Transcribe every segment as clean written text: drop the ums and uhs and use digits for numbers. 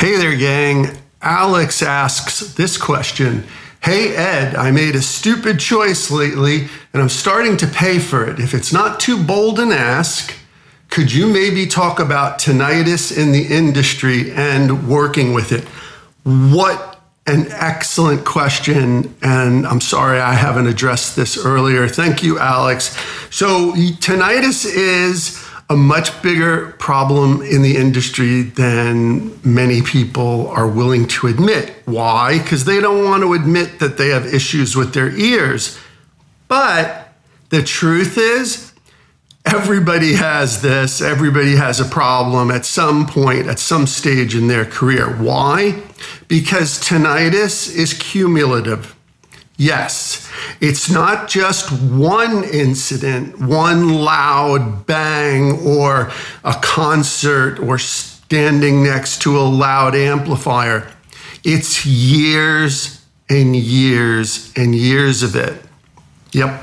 Hey there, gang. Alex asks this question. Hey, Ed, I made a stupid choice lately, and I'm starting to pay for it. If it's not too bold an ask, could you maybe talk about tinnitus in the industry and working with it? What an excellent question, and I'm sorry I haven't addressed this earlier. Thank you, Alex. So tinnitus is a much bigger problem in the industry than many people are willing to admit. Why? Because they don't want to admit that they have issues with their ears. But the truth is, everybody has this. Everybody has a problem at some point, at some stage in their career. Why? Because tinnitus is cumulative. Yes, it's not just one incident, one loud bang or a concert or standing next to a loud amplifier. It's years and years and years of it. Yep,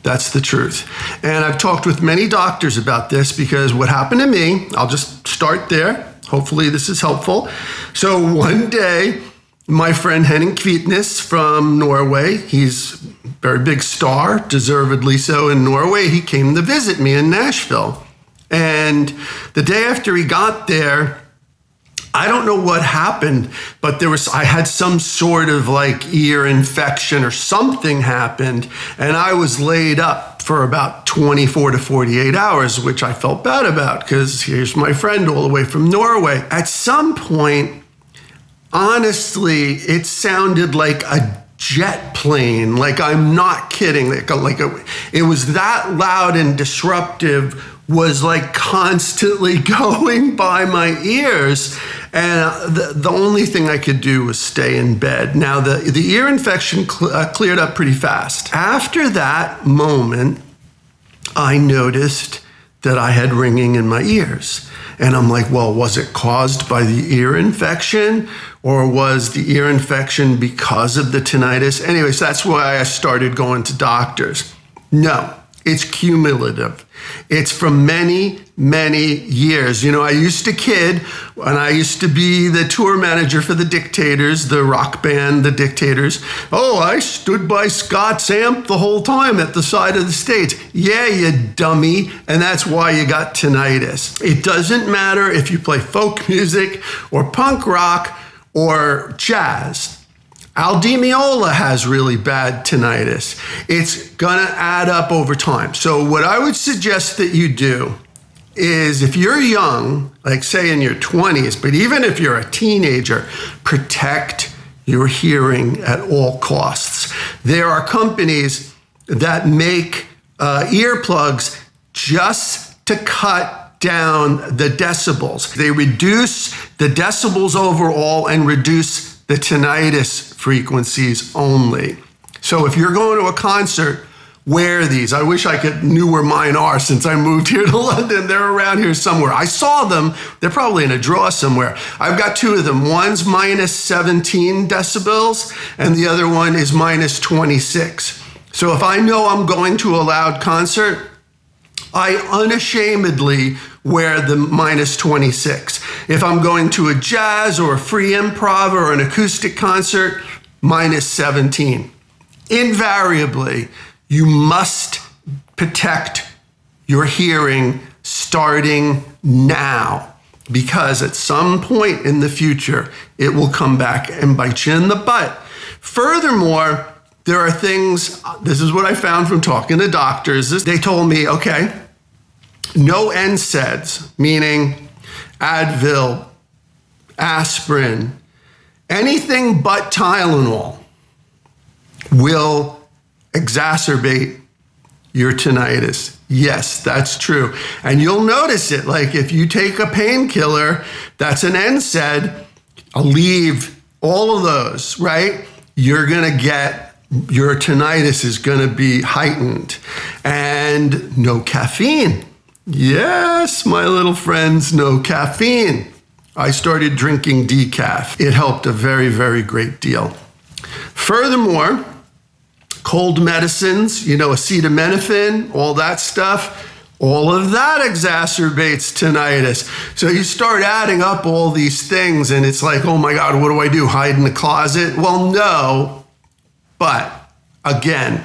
that's the truth. And I've talked with many doctors about this because what happened to me, I'll just start there. Hopefully this is helpful. So one day, my friend Henning Kvitnes from Norway, he's a very big star, deservedly so in Norway. He came to visit me in Nashville. And the day after he got there, I don't know what happened, but I had some sort of like ear infection or something happened, and I was laid up for about 24 to 48 hours, which I felt bad about because here's my friend all the way from Norway. At some point, honestly, it sounded like a jet plane. Like, I'm not kidding. It was that loud and disruptive, was like constantly going by my ears. And the only thing I could do was stay in bed. Now, the ear infection cleared up pretty fast. After that moment, I noticed that I had ringing in my ears. And I'm like, well, was it caused by the ear infection, or was the ear infection because of the tinnitus? Anyways, that's why I started going to doctors. No, it's cumulative. It's from many, many years. You know, I used to kid when I used to be the tour manager for the Dictators, the rock band, the Dictators. Oh, I stood by Scott's amp the whole time at the side of the stage. Yeah, you dummy. And that's why you got tinnitus. It doesn't matter if you play folk music or punk rock or jazz. Al Di Meola has really bad tinnitus. It's gonna add up over time. So what I would suggest that you do is, if you're young, like say in your 20s, but even if you're a teenager, protect your hearing at all costs. There are companies that make earplugs just to cut down the decibels. They reduce the decibels overall and reduce the tinnitus frequencies only. So if you're going to a concert, wear these. I wish I knew where mine are since I moved here to London. They're around here somewhere. I saw them. They're probably in a drawer somewhere. I've got two of them. One's minus 17 decibels and the other one is minus 26. So if I know I'm going to a loud concert, I unashamedly wear the minus 26. If I'm going to a jazz or a free improv or an acoustic concert, minus 17. Invariably, you must protect your hearing starting now, because at some point in the future, it will come back and bite you in the butt. Furthermore, there are things, this is what I found from talking to doctors. They told me, okay, no NSAIDs, meaning Advil, aspirin, anything but Tylenol will exacerbate your tinnitus. Yes, that's true. And you'll notice it. Like if you take a painkiller, that's an NSAID, Aleve, all of those, right? You're going to get, your tinnitus is going to be heightened. And no caffeine. Yes, my little friends, no caffeine. I started drinking decaf. It helped a very, very great deal. Furthermore, cold medicines, acetaminophen, all that stuff, All of that exacerbates tinnitus. So you start adding up all these things and it's like, oh my God, what do I do? Hide in the closet? Well, no. But again,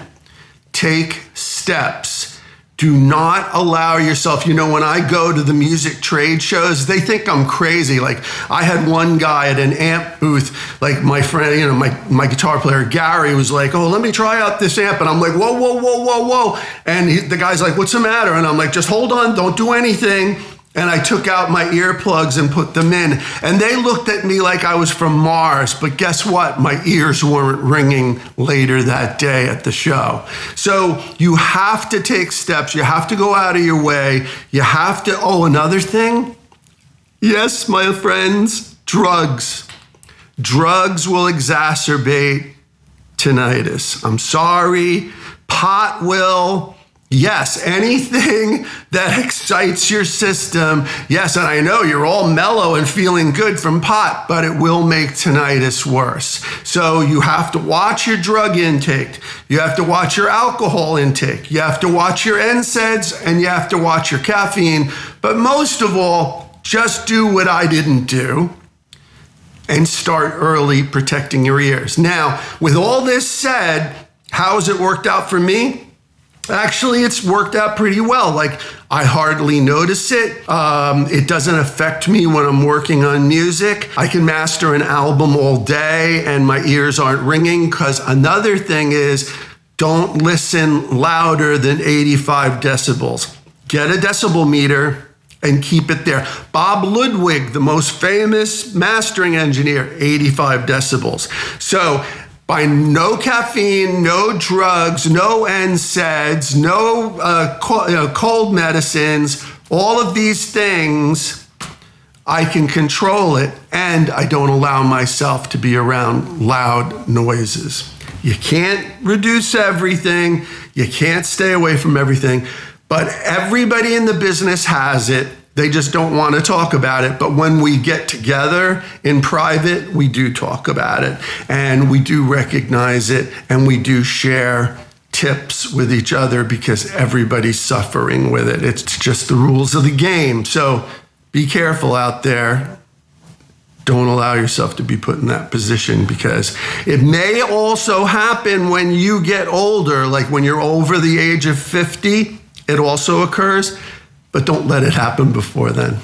take steps. Do not allow yourself, when I go to the music trade shows, they think I'm crazy. Like I had one guy at an amp booth, like my friend, my guitar player, Gary, was like, oh, let me try out this amp. And I'm like, whoa, whoa, whoa, whoa, whoa. And the guy's like, what's the matter? And I'm like, just hold on, don't do anything. And I took out my earplugs and put them in. And they looked at me like I was from Mars. But guess what? My ears weren't ringing later that day at the show. So you have to take steps. You have to go out of your way. You have to, another thing. Yes, my friends, drugs. Drugs will exacerbate tinnitus. I'm sorry. Pot will. Yes, anything that excites your system. Yes, and I know you're all mellow and feeling good from pot, but it will make tinnitus worse. So you have to watch your drug intake. You have to watch your alcohol intake. You have to watch your NSAIDs and you have to watch your caffeine. But most of all, just do what I didn't do and start early protecting your ears. Now, with all this said, how has it worked out for me? Actually, it's worked out pretty well. Like, I hardly notice it. It doesn't affect me when I'm working on music. I can master an album all day and my ears aren't ringing, because another thing is, don't listen louder than 85 decibels. Get a decibel meter and keep it there. Bob Ludwig, the most famous mastering engineer, 85 decibels. So, by no caffeine, no drugs, no NSAIDs, no cold medicines, all of these things, I can control it, and I don't allow myself to be around loud noises. You can't reduce everything. You can't stay away from everything, but everybody in the business has it. They just don't want to talk about it. But when we get together in private, we do talk about it and we do recognize it and we do share tips with each other, because everybody's suffering with it. It's just the rules of the game. So be careful out there. Don't allow yourself to be put in that position, because it may also happen when you get older, like when you're over the age of 50, it also occurs. But don't let it happen before then.